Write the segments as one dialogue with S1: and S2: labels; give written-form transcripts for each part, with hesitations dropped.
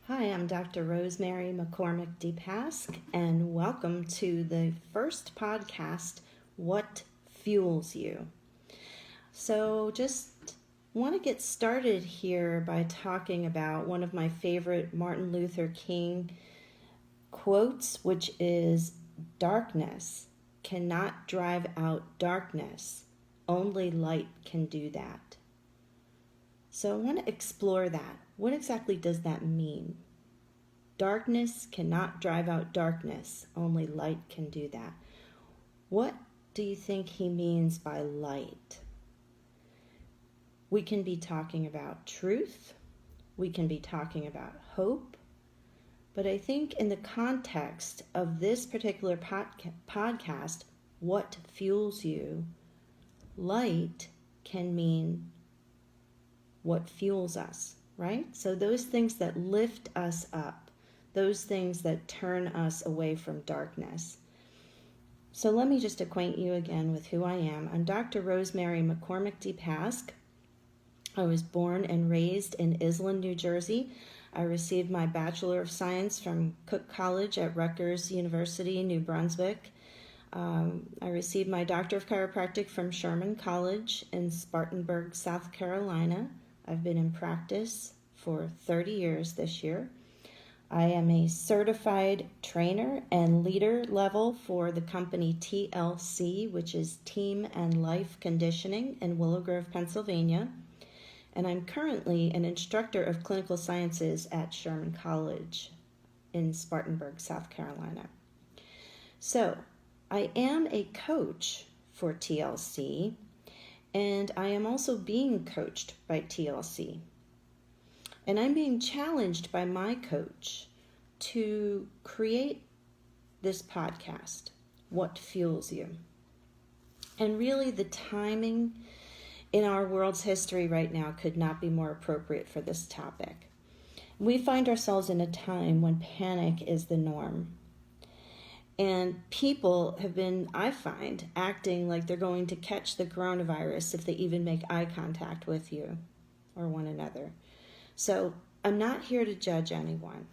S1: Hi, I'm Dr. Rosemary McCormick DePasque, and welcome to the first podcast, What Fuels You? So, just want to get started here by talking about one of my favorite Martin Luther King quotes, which is, "Darkness cannot drive out darkness, only light can do that." So I want to explore that. What exactly does that mean? Darkness cannot drive out darkness, only light can do that. What do you think he means by light? We can be talking about truth, we can be talking about hope, but I think in the context of this particular podcast, what fuels you, light can mean what fuels us, right? So those things that lift us up, those things that turn us away from darkness. So let me just acquaint you again with who I am. I'm Dr. Rosemary McCormick DePasque. I was born and raised in Island, New Jersey. I received my Bachelor of Science from Cook College at Rutgers University, New Brunswick. I received my Doctor of Chiropractic from Sherman College in Spartanburg, South Carolina. I've been in practice for 30 years this year. I am a certified trainer and leader level for the company TLC, which is Team and Life Conditioning in Willow Grove, Pennsylvania. And I'm currently an instructor of clinical sciences at Sherman College in Spartanburg, South Carolina. So I am a coach for TLC, and I am also being coached by TLC. And I'm being challenged by my coach to create this podcast, What Fuels You? And really the timing in our world's history right now could not be more appropriate for this topic. We find ourselves in a time when panic is the norm. And people have been, I find, acting like they're going to catch the coronavirus if they even make eye contact with you or one another. So I'm not here to judge anyone,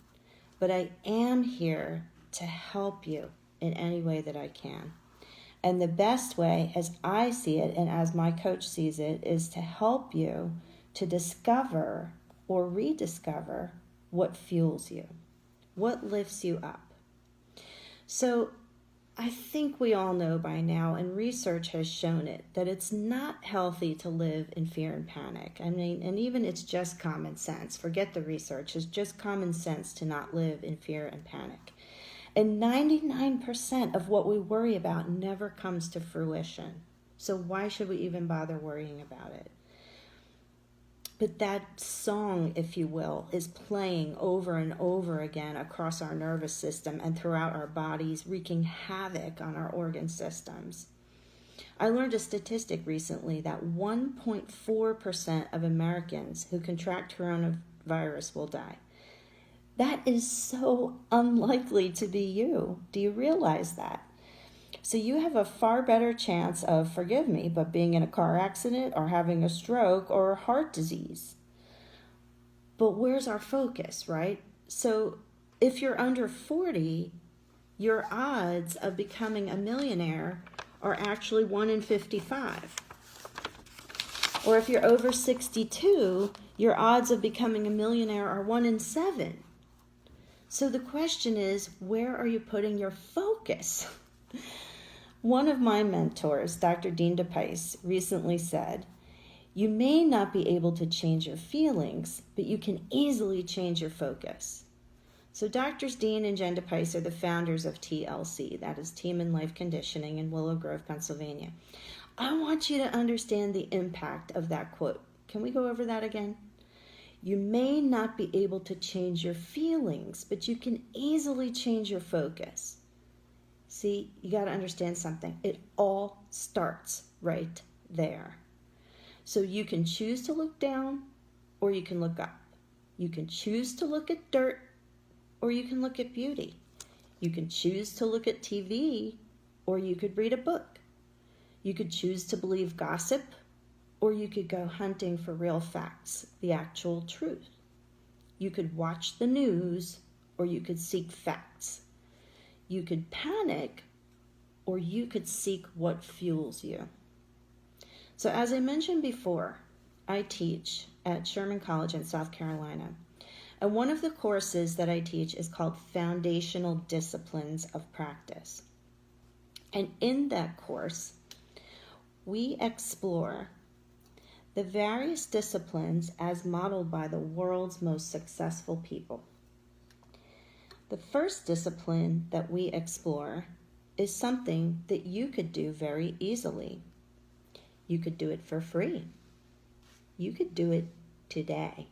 S1: but I am here to help you in any way that I can. And the best way, as I see it and as my coach sees it, is to help you to discover or rediscover what fuels you, what lifts you up. So I think we all know by now, and research has shown it, that it's not healthy to live in fear and panic. I mean, and even it's just common sense. Forget the research. It's just common sense to not live in fear and panic. And 99% of what we worry about never comes to fruition. So why should we even bother worrying about it? But that song, if you will, is playing over and over again across our nervous system and throughout our bodies, wreaking havoc on our organ systems. I learned a statistic recently that 1.4% of Americans who contract coronavirus will die. That is so unlikely to be you. Do you realize that? So you have a far better chance of, forgive me, but being in a car accident or having a stroke or heart disease. But where's our focus, right? So if you're under 40, your odds of becoming a millionaire are actually 1 in 55. Or if you're over 62, your odds of becoming a millionaire are 1 in 7. So the question is, where are you putting your focus? One of my mentors, Dr. Dean DePasque, recently said, "You may not be able to change your feelings, but you can easily change your focus." So Drs. Dean and Jen DePasque are the founders of TLC, that is Team and Life Conditioning in Willow Grove, Pennsylvania. I want you to understand the impact of that quote. Can we go over that again? You may not be able to change your feelings, but you can easily change your focus. See, you got to understand something. It all starts right there. So you can choose to look down or you can look up. You can choose to look at dirt or you can look at beauty. You can choose to look at TV or you could read a book. You could choose to believe gossip or you could go hunting for real facts, the actual truth. You could watch the news, or you could seek facts. You could panic, or you could seek what fuels you. So as I mentioned before, I teach at Sherman College in South Carolina. And one of the courses that I teach is called Foundational Disciplines of Practice. And in that course, we explore the various disciplines as modeled by the world's most successful people. The first discipline that we explore is something that you could do very easily. You could do it for free. You could do it today.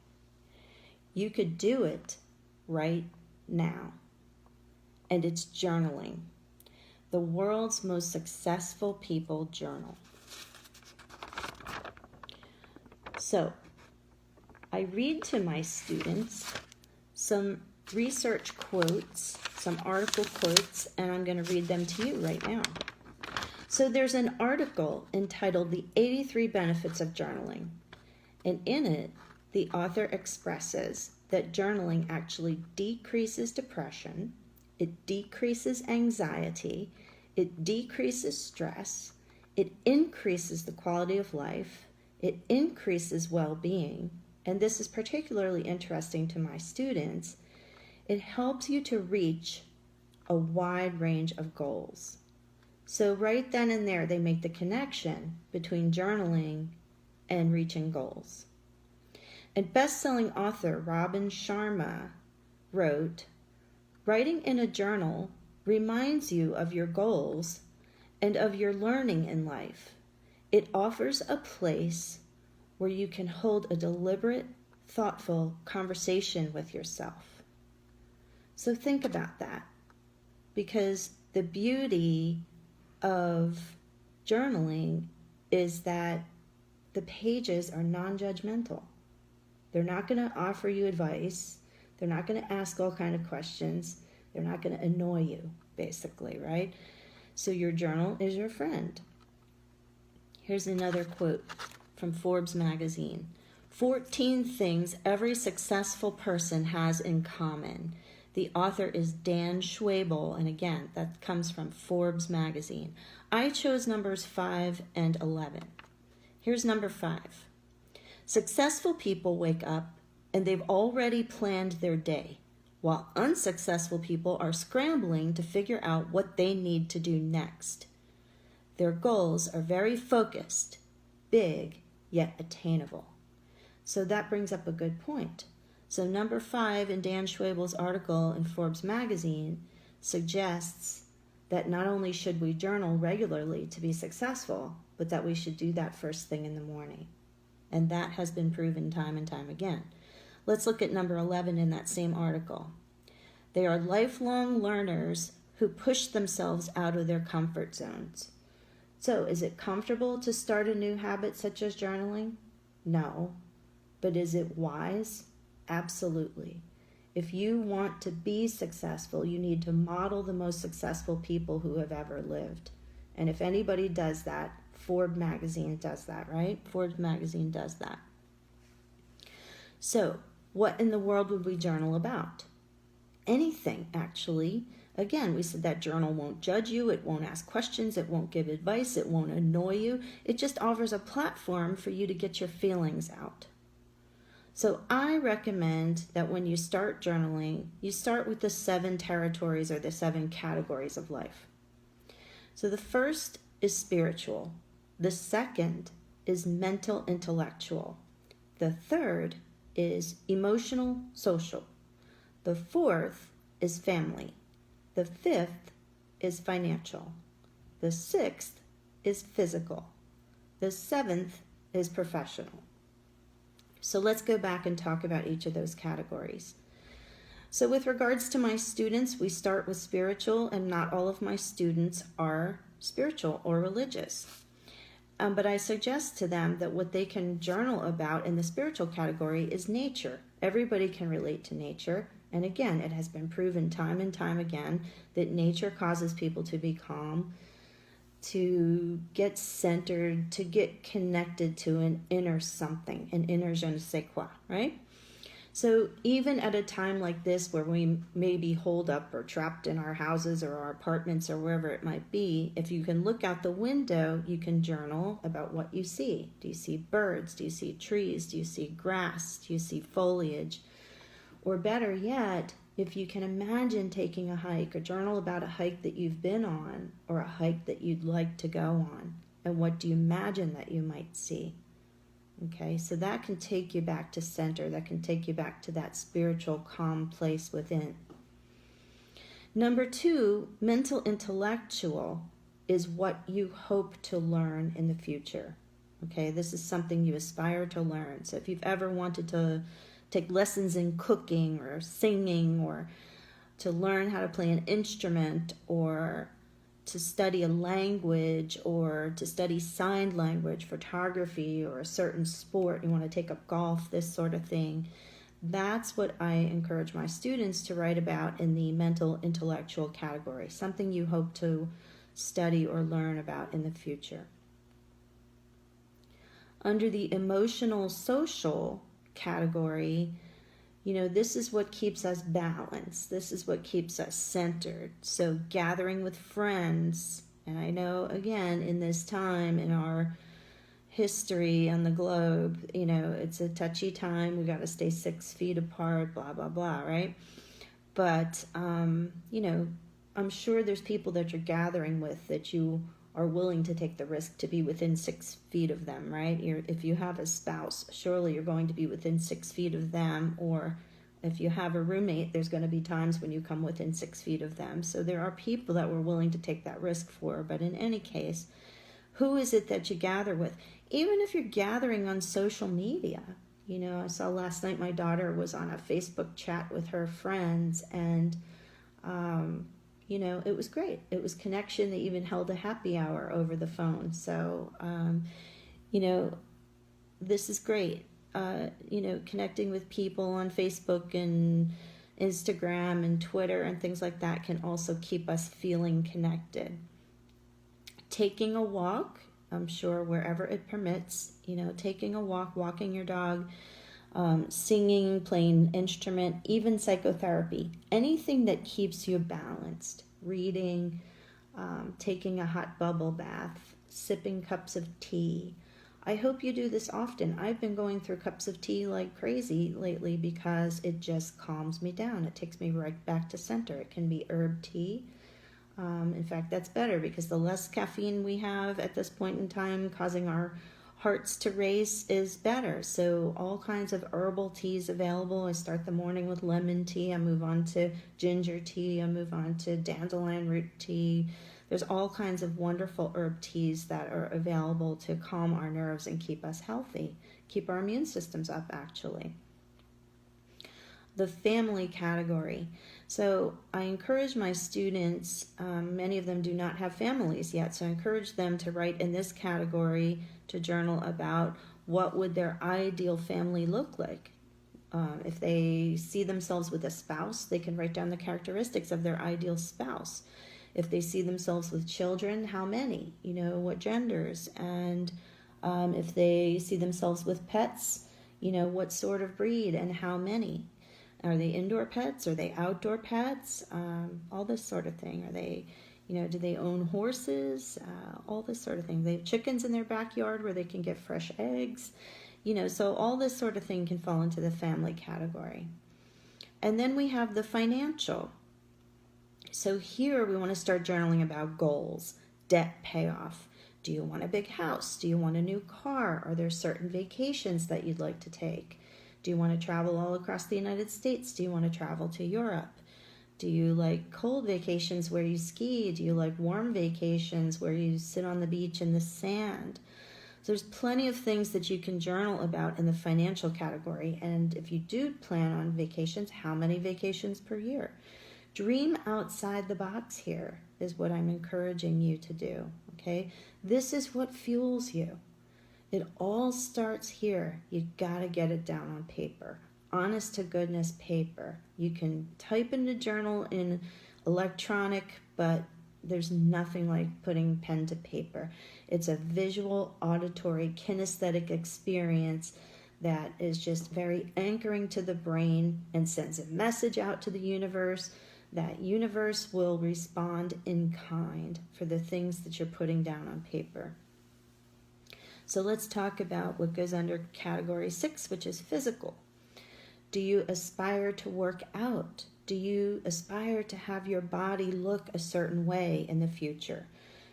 S1: You could do it right now. And it's journaling. The world's most successful people journal. So, I read to my students some research quotes, some article quotes, and I'm going to read them to you right now. So there's an article entitled The 83 Benefits of Journaling. And in it, the author expresses that journaling actually decreases depression, it decreases anxiety, it decreases stress, it increases the quality of life, it increases well-being, and this is particularly interesting to my students. It helps you to reach a wide range of goals. So right then and there, they make the connection between journaling and reaching goals. And best-selling author Robin Sharma wrote, "Writing in a journal reminds you of your goals and of your learning in life. It offers a place where you can hold a deliberate, thoughtful conversation with yourself." So think about that, because the beauty of journaling is that the pages are non-judgmental. They're not going to offer you advice. They're not going to ask all kinds of questions. They're not going to annoy you, basically, right? So your journal is your friend. Here's another quote from Forbes magazine. 14 things every successful person has in common. The author is Dan Schwabel, and again, that comes from Forbes magazine. I chose numbers 5 and 11. Here's number 5. Successful people wake up and they've already planned their day, while unsuccessful people are scrambling to figure out what they need to do next. Their goals are very focused, big, yet attainable. So that brings up a good point. So number 5 in Dan Schwabel's article in Forbes magazine suggests that not only should we journal regularly to be successful, but that we should do that first thing in the morning. And that has been proven time and time again. Let's look at number 11 in that same article. They are lifelong learners who push themselves out of their comfort zones. So is it comfortable to start a new habit such as journaling? No. But is it wise? Absolutely. If you want to be successful, you need to model the most successful people who have ever lived. And if anybody does that, Forbes magazine does that, right? Forbes magazine does that. So, what in the world would we journal about? Anything, actually. Again, we said that journal won't judge you, it won't ask questions, it won't give advice, it won't annoy you. It just offers a platform for you to get your feelings out. So I recommend that when you start journaling, you start with the 7 territories or the 7 categories of life. So the first is spiritual. The second is mental intellectual. The third is emotional social. The fourth is family. The fifth is financial. The sixth is physical. The seventh is professional. So let's go back and talk about each of those categories. So with regards to my students, we start with spiritual, and not all of my students are spiritual or religious. But I suggest to them that what they can journal about in the spiritual category is nature. Everybody can relate to nature. And again, it has been proven time and time again that nature causes people to be calm, to get centered, to get connected to an inner something, an inner je ne sais quoi, right? So even at a time like this where we may be holed up or trapped in our houses or our apartments or wherever it might be, if you can look out the window, you can journal about what you see. Do you see birds? Do you see trees? Do you see grass? Do you see foliage? Or better yet, if you can imagine taking a hike, or journal about a hike that you've been on or a hike that you'd like to go on, and what do you imagine that you might see? Okay, so that can take you back to center. That can take you back to that spiritual calm place within. Number 2, mental intellectual is what you hope to learn in the future. Okay, this is something you aspire to learn. So if you've ever wanted to take lessons in cooking or singing, or to learn how to play an instrument, or to study a language, or to study sign language, photography, or a certain sport, you want to take up golf, this sort of thing, that's what I encourage my students to write about in the mental intellectual category, something you hope to study or learn about in the future. Under the emotional social category, this is what keeps us balanced. This is what keeps us centered. So gathering with friends, and I know, again, in this time in our history on the globe, it's a touchy time. We got to stay 6 feet apart, blah, blah, blah, right? But, I'm sure there's people that you're gathering with that you are willing to take the risk to be within 6 feet of them, right? If you have a spouse, surely you're going to be within 6 feet of them. Or if you have a roommate, there's going to be times when you come within 6 feet of them. So there are people that we're willing to take that risk for. But in any case, who is it that you gather with? Even if you're gathering on social media. I saw last night my daughter was on a Facebook chat with her friends, and it was great. It was connection. They even held a happy hour over the phone. So, this is great. Connecting with people on Facebook and Instagram and Twitter and things like that can also keep us feeling connected. Taking a walk, I'm sure wherever it permits, taking a walk, walking your dog, singing, playing instrument, even psychotherapy, anything that keeps you balanced, reading, taking a hot bubble bath, sipping cups of tea. I hope you do this often. I've been going through cups of tea like crazy lately because it just calms me down. It takes me right back to center. It can be herb tea. In fact, that's better because the less caffeine we have at this point in time causing our hearts to race is better. So all kinds of herbal teas available. I start the morning with lemon tea. I move on to ginger tea. I move on to dandelion root tea. There's all kinds of wonderful herb teas that are available to calm our nerves and keep us healthy, keep our immune systems up, actually. The family category. So I encourage my students, many of them do not have families yet, so I encourage them to write in this category, to journal about what would their ideal family look like. If they see themselves with a spouse, they can write down the characteristics of their ideal spouse. If they see themselves with children, how many, what genders, and if they see themselves with pets, what sort of breed and how many. Are they indoor pets? Are they outdoor pets? All this sort of thing. Are they, do they own horses? All this sort of thing. They have chickens in their backyard where they can get fresh eggs. So all this sort of thing can fall into the family category. And then we have the financial. So here we want to start journaling about goals, debt payoff. Do you want a big house? Do you want a new car? Are there certain vacations that you'd like to take? Do you want to travel all across the United States? Do you want to travel to Europe? Do you like cold vacations where you ski? Do you like warm vacations where you sit on the beach in the sand? So there's plenty of things that you can journal about in the financial category. And if you do plan on vacations, how many vacations per year? Dream outside the box here is what I'm encouraging you to do, okay? This is what fuels you. It all starts here. You got to get it down on paper. Honest to goodness paper. You can type in the journal in electronic, but there's nothing like putting pen to paper. It's a visual, auditory, kinesthetic experience that is just very anchoring to the brain and sends a message out to the universe. That universe will respond in kind for the things that you're putting down on paper. So let's talk about what goes under category 6, which is physical. Do you aspire to work out? Do you aspire to have your body look a certain way in the future?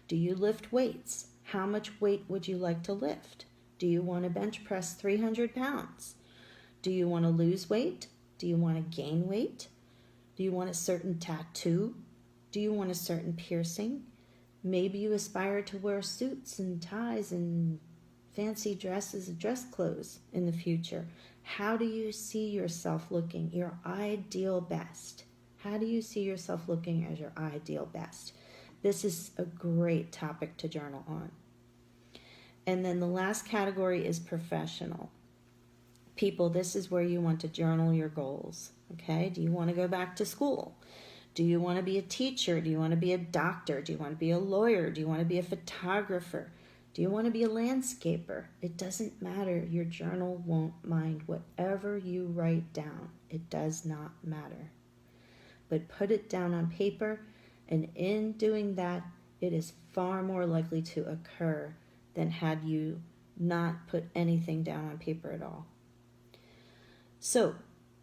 S1: Do you lift weights? How much weight would you like to lift? Do you want to bench press 300 pounds? Do you want to lose weight? Do you want to gain weight? Do you want a certain tattoo? Do you want a certain piercing? Maybe you aspire to wear suits and ties and fancy dresses and dress clothes in the future. How do you see yourself looking your ideal best? How do you see yourself looking as your ideal best? This is a great topic to journal on. And then the last category is professional. People, this is where you want to journal your goals. Okay, do you want to go back to school? Do you want to be a teacher? Do you want to be a doctor? Do you want to be a lawyer? Do you want to be a photographer? Do you want to be a landscaper? It doesn't matter. Your journal won't mind whatever you write down. It does not matter. But put it down on paper, and in doing that, it is far more likely to occur than had you not put anything down on paper at all. So,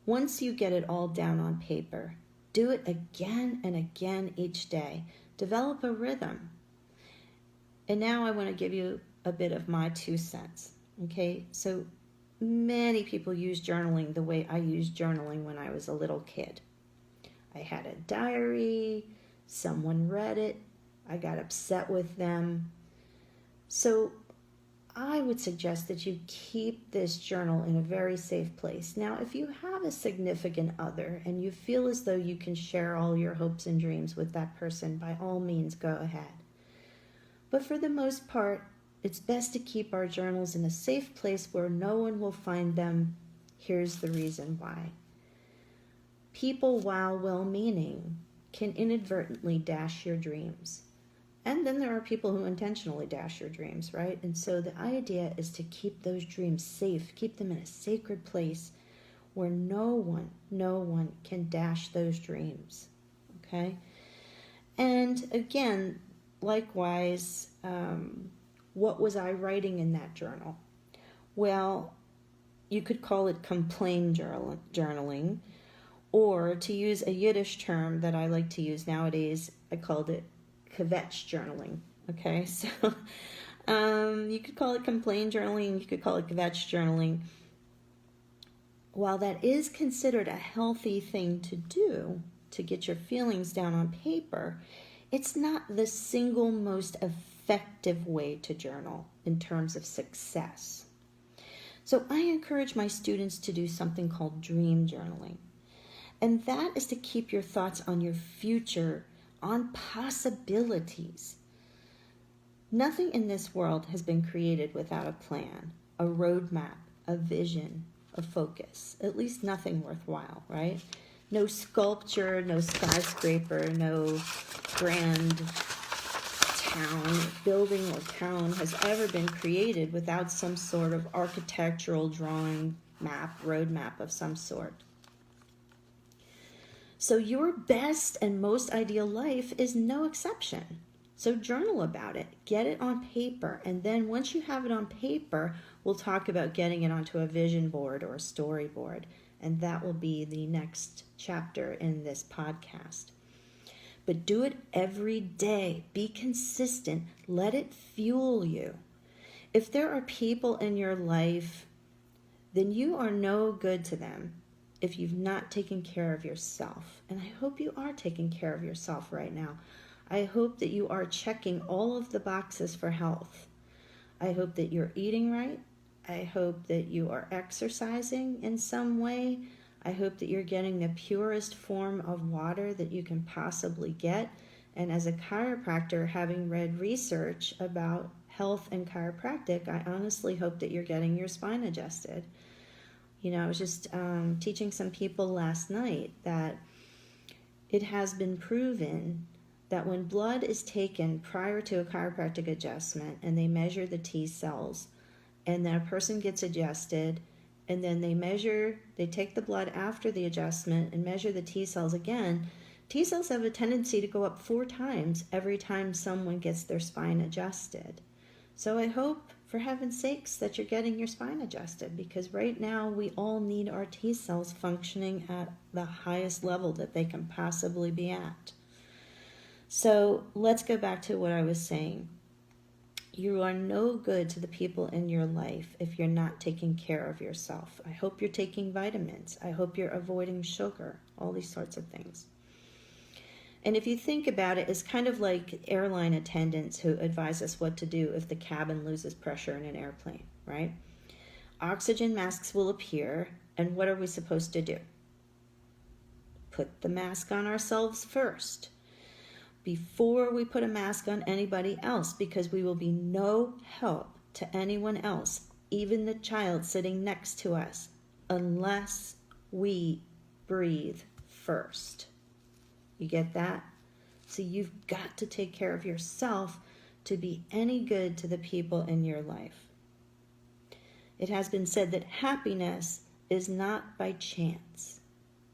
S1: once you get it all down on paper, do it again and again each day. Develop a rhythm. And now I want to give you a bit of my 2 cents. Okay, so many people use journaling the way I used journaling when I was a little kid. I had a diary, someone read it, I got upset with them. So I would suggest that you keep this journal in a very safe place. Now, if you have a significant other and you feel as though you can share all your hopes and dreams with that person, by all means, go ahead. But for the most part, it's best to keep our journals in a safe place where no one will find them. Here's the reason why. People, while well-meaning, can inadvertently dash your dreams. And then there are people who intentionally dash your dreams, right? And so the idea is to keep those dreams safe, keep them in a sacred place where no one can dash those dreams, okay? And again, likewise, what was I writing in that journal? Well, you could call it complain journaling, or to use a Yiddish term that I like to use nowadays, I called it kvetch journaling. Okay, so you could call it complain journaling, you could call it kvetch journaling. While that is considered a healthy thing to do, to get your feelings down on paper, it's not the single most effective way to journal in terms of success. So I encourage my students to do something called dream journaling. And that is to keep your thoughts on your future, on possibilities. Nothing in this world has been created without a plan, a roadmap, a vision, a focus. At least nothing worthwhile, right? No sculpture, no skyscraper, no grand building or town has ever been created without some sort of architectural drawing, roadmap of some sort. So your best and most ideal life is no exception. So journal about it, get it on paper, and then once you have it on paper, we'll talk about getting it onto a vision board or a storyboard, and that will be the next chapter in this podcast. But do it every day. Be consistent. Let it fuel you. If there are people in your life, then you are no good to them if you've not taken care of yourself. And I hope you are taking care of yourself right now. I hope that you are checking all of the boxes for health. I hope that you're eating right. I hope that you are exercising in some way. I hope that you're getting the purest form of water that you can possibly get. And as a chiropractor, having read research about health and chiropractic, I honestly hope that you're getting your spine adjusted. You know, I was just teaching some people last night that it has been proven that when blood is taken prior to a chiropractic adjustment and they measure the T cells and then a person gets adjusted and then they take the blood after the adjustment and measure the T cells again, T cells have a tendency to go up 4 times every time someone gets their spine adjusted. So I hope, for heaven's sakes, that you're getting your spine adjusted, because right now we all need our T cells functioning at the highest level that they can possibly be at. So let's go back to what I was saying. You are no good to the people in your life if you're not taking care of yourself. I hope you're taking vitamins. I hope you're avoiding sugar, all these sorts of things. And if you think about it, it's kind of like airline attendants who advise us what to do if the cabin loses pressure in an airplane, right? Oxygen masks will appear, and what are we supposed to do? Put the mask on ourselves first, before we put a mask on anybody else, because we will be no help to anyone else, even the child sitting next to us, unless we breathe first. You get that? So you've got to take care of yourself to be any good to the people in your life. It has been said that happiness is not by chance,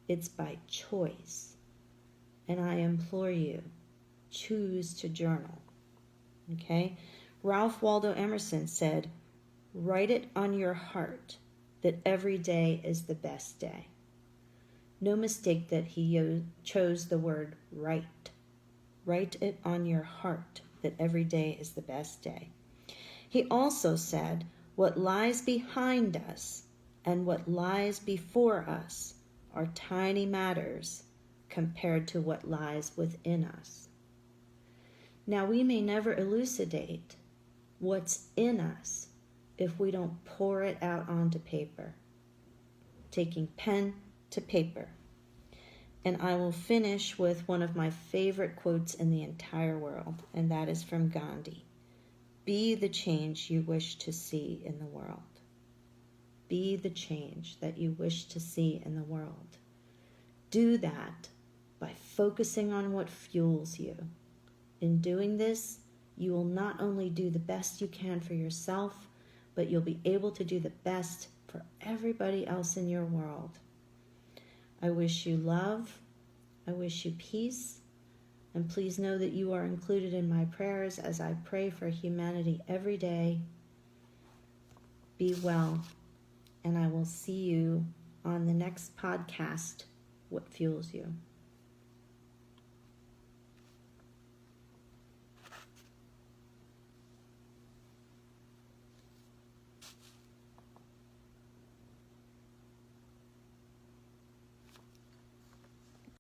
S1: it's by choice. And I implore you, choose to journal. Okay? Ralph Waldo Emerson said, "Write it on your heart that every day is the best day." No mistake that he chose the word write. Write it on your heart that every day is the best day. He also said, what lies behind us and what lies before us are tiny matters compared to what lies within us. Now, we may never elucidate what's in us if we don't pour it out onto paper. Taking pen to paper. And I will finish with one of my favorite quotes in the entire world, and that is from Gandhi. Be the change you wish to see in the world. Be the change that you wish to see in the world. Do that by focusing on what fuels you. In doing this, you will not only do the best you can for yourself, but you'll be able to do the best for everybody else in your world. I wish you love, I wish you peace, and please know that you are included in my prayers as I pray for humanity every day. Be well, and I will see you on the next podcast, What Fuels You.